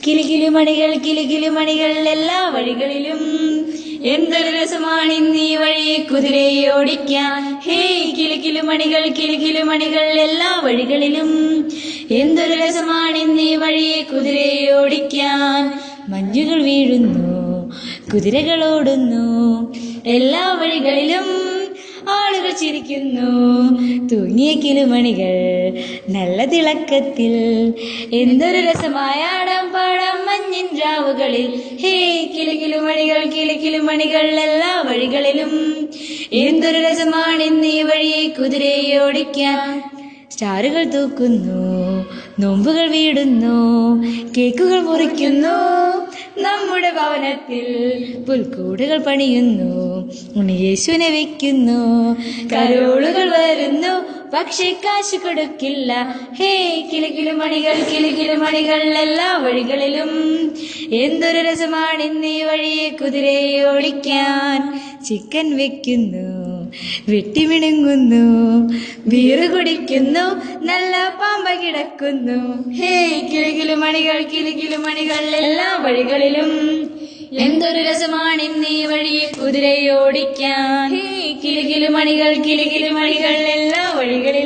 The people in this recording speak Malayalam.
കിലുകിലുമണികൾ എല്ലാ വഴികളിലും. എന്തൊരു രസമാണിന്നീ വഴിയെ കുതിരയെ ഓടിക്കാൻ. ഹേയ് കിലുകിലുമണികൾ എല്ലാ വഴികളിലും. എന്തൊരു രസമാണിന്നീ വഴിയെ കുതിരയെ ഓടിക്കാൻ. മഞ്ഞുകൾ വീഴുന്നു, കുതിരകൾ ഓടുന്നു, എല്ലാ വഴികളിലും ആളുകൾ ചിരിക്കുന്നു. തൂങ്ങിയ കിലുമണികൾ നല്ല തിളക്കത്തിൽ. എന്തൊരു രസമായ ആടാം പാടാം മഞ്ഞിൻ രാവുകളിൽ. ഹേ കിലുകിലുമണികൾ എല്ലാ വഴികളിലും. എന്തൊരു രസമാണിന്നീ വഴിയെ കുതിരയെ ഓടിക്കാൻ. സ്റ്റാറുകൾ തൂക്കുന്നു, നോമ്പുകൾ വീടുന്നു, കേക്കുകൾ മുറിക്കുന്നു, നമ്മുടെ ഭവനത്തിൽ പുൽക്കൂടുകൾ പണിയുന്നു, ഉണ്ണിയേശുവിനെ വെക്കുന്നു. കരോളുകൾ വരുന്നു, പക്ഷേ കാശ് കൊടുക്കില്ല. ഹേ കിലുകിലുമണികൾ എല്ലാ വഴികളിലും. എന്തൊരു രസമാണിന്നീ വഴിയെ കുതിരയെ ഓടിക്കാൻ. ചിക്കൻ വെക്കുന്നു, വെട്ടിമിണുങ്ങുന്നു, ബീറ് കുടിക്കുന്നു, നല്ല പാമ്പ കിടക്കുന്നു. ഹേ കിലുകിലുമണികൾ എല്ലാ വഴികളിലും. എന്തൊരു രസമാണിന്നീ വഴിയെ കുതിരയെ ഓടിക്കാൻ. ഹേ കിലുകിലുമണികൾ എല്ലാ വഴികളിലും.